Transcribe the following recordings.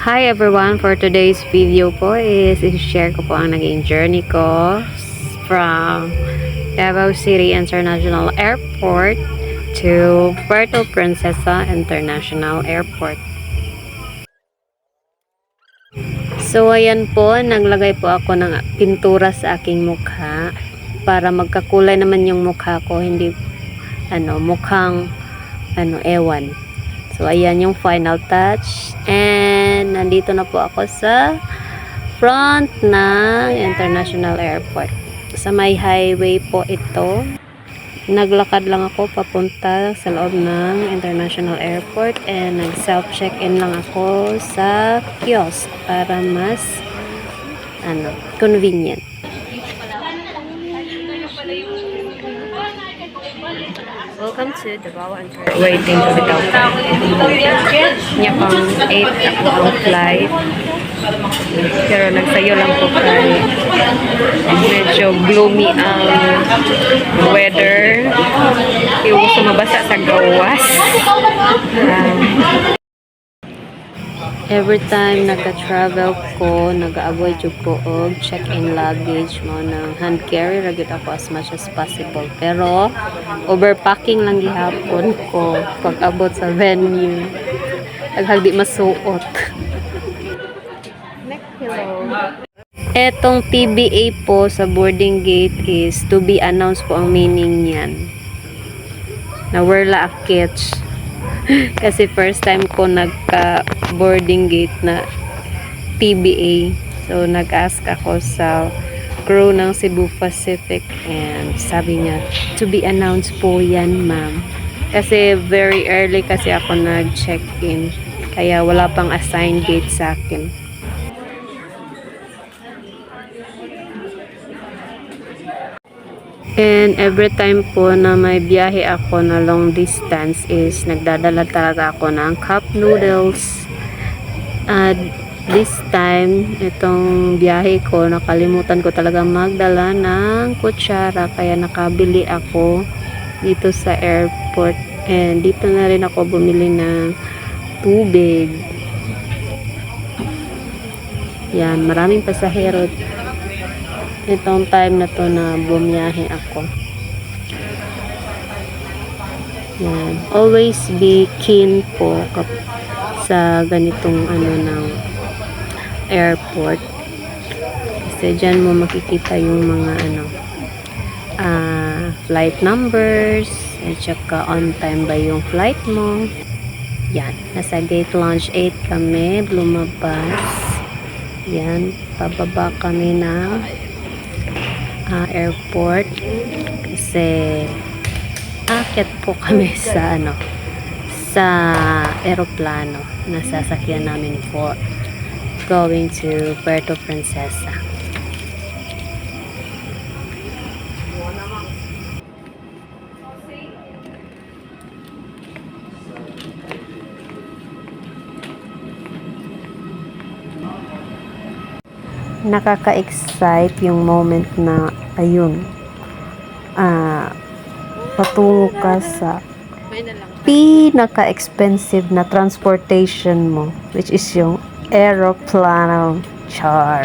Hi everyone! For today's video po is i-share ko po ang naging journey ko from Davao City International Airport to Puerto Princesa International Airport. So ayan po, naglagay po ako ng pintura sa aking mukha para magkakulay naman yung mukha ko, hindi mukhang ewan. So, ayan yung final touch. And, nandito na po ako sa front ng International Airport. Sa may highway po ito. Naglakad lang ako papunta sa loob ng International Airport. And, nag-self-check-in lang ako sa kiosk para mas convenient. Welcome to Davao International. Waiting to be down. Niya pang 8 ako ang flight. Pero nagsayo lang po kay medyo gloomy ang weather. Yung sumabasa sa gawas. Every time nagka-travel ko, nag-avoid yung ko og check-in luggage mo ng hand carry ragid ako as much as possible. Pero overpacking lang gihapon ko pag abot sa venue. Naghagdi masuot. Hello. Etong TBA po sa boarding gate is to be announced po ang meaning niyan. Na wala akits. Kasi first time ko nagka boarding gate na TBA. So nag-ask ako sa crew ng Cebu Pacific and sabi niya, to be announced po yan ma'am. Kasi very early kasi ako nag-check-in. Kaya wala pang assigned gate sa akin. And every time po na may biyahe ako na long distance is nagdadala talaga ako ng cup noodles. At this time, itong biyahe ko, nakalimutan ko talaga magdala ng kutsara. Kaya nakabili ako dito sa airport. And dito na rin ako bumili ng tubig. Yan, maraming pasahero itong time na to na bumiyahe ako. Yan. Always be keen po sa ganitong ng airport. Kasi dyan mo makikita yung mga flight numbers at saka on time ba yung flight mo. Yan. Nasa gate lounge 8 kami. Lumabas. Yan. Pababa kami ng airport kasi akit po kami sa sa eroplano na sasakyan namin for going to Puerto Princesa. Nakaka-excite yung moment na ayun patungo ka sa pinaka-expensive na transportation mo, which is yung aeroplano. Char.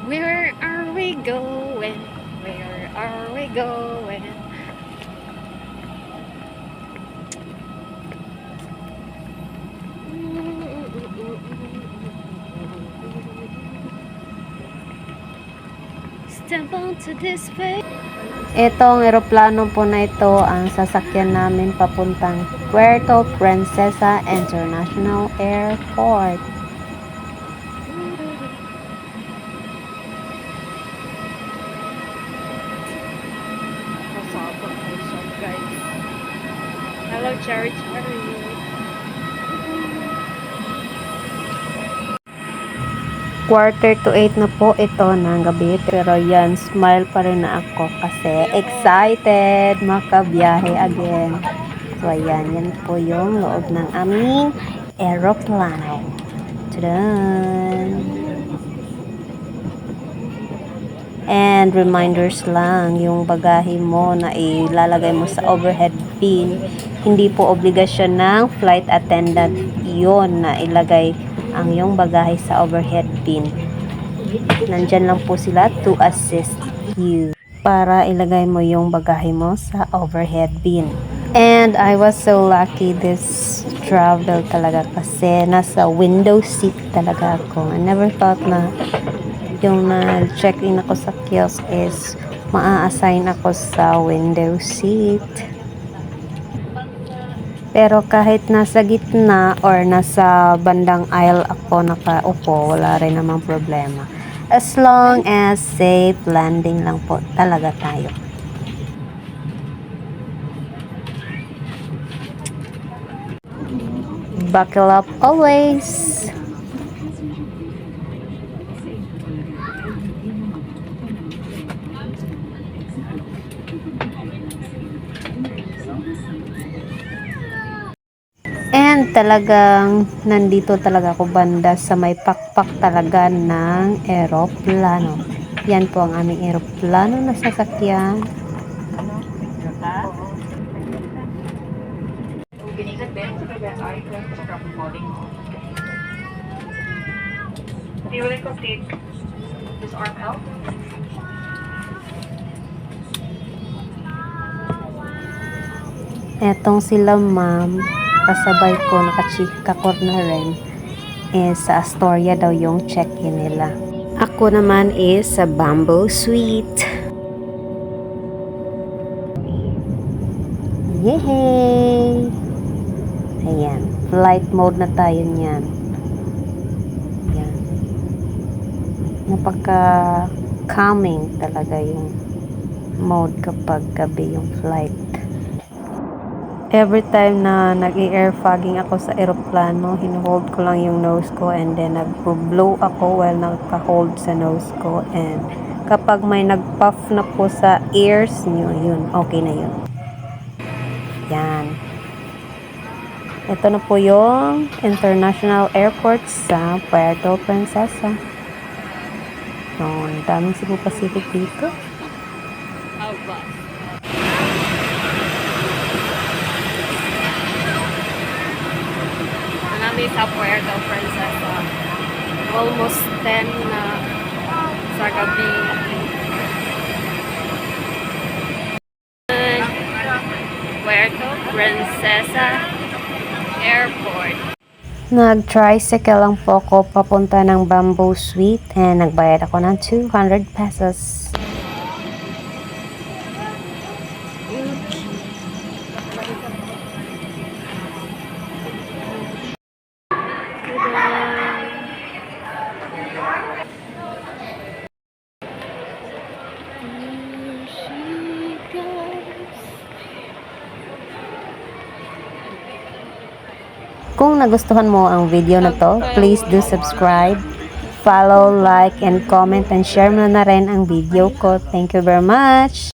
Where are we going? Where are we going? Step onto this way. Itong eroplano po na ito ang sasakyan namin papuntang Puerto Princesa International Airport. Hello, Cherry Cherry. 7:45 na po ito ng gabi. Pero yan, smile pa rin na ako kasi excited makabiyahe again. So ayan, yan po yung loob ng aming aeroplano. Tadaan! And reminders lang, yung bagahe mo na ilalagay mo sa overhead bin, hindi po obligasyon ng flight attendant yon na ilagay ang yung bagahe sa overhead bin. Nandyan lang po sila to assist you para ilagay mo yung bagahe mo sa overhead bin. And I was so lucky this travel talaga kasi nasa window seat talaga ako. I never thought na yung na-check-in ako sa kiosk is maa-assign ako sa window seat. Pero kahit nasa gitna or nasa bandang aisle ako nakaupo, wala rin namang problema. As long as safe landing lang po talaga tayo. Buckle up always! And talagang nandito talaga ako banda sa may pakpak talaga ng eroplano. Yan po ang aming eroplano na sasakyan. Do you really complete this arm out? Etong sila ma'am, kasabay ko, nakachika ko na rin. Sa Astoria daw yung check-in nila. Ako naman is sa Bamboo Suite. Yay! Ayan, flight mode na tayo niyan. Ayan. Napaka-calming talaga yung mode kapag gabi yung flight. Every time na nag-air fogging ako sa eroplano, hinuhold ko lang yung nose ko and then nag-blow ako while naka-hold sa nose ko. And kapag may nag-puff na po sa ears nyo, yun, okay na yun. Yan. Ito na po yung International Airport sa Puerto Princesa. So, ang daming Cebu Pacific dito. Kami sa Puerto Princesa. Almost 10 na sa gabi. Puerto Princesa Airport. Nag-tricycle lang po ako papunta ng Bamboo Suite and nagbayad ako ng 200 pesos. Kung nagustuhan mo ang video na to, please do subscribe, follow, like, and comment, and share mo na rin ang video ko. Thank you very much!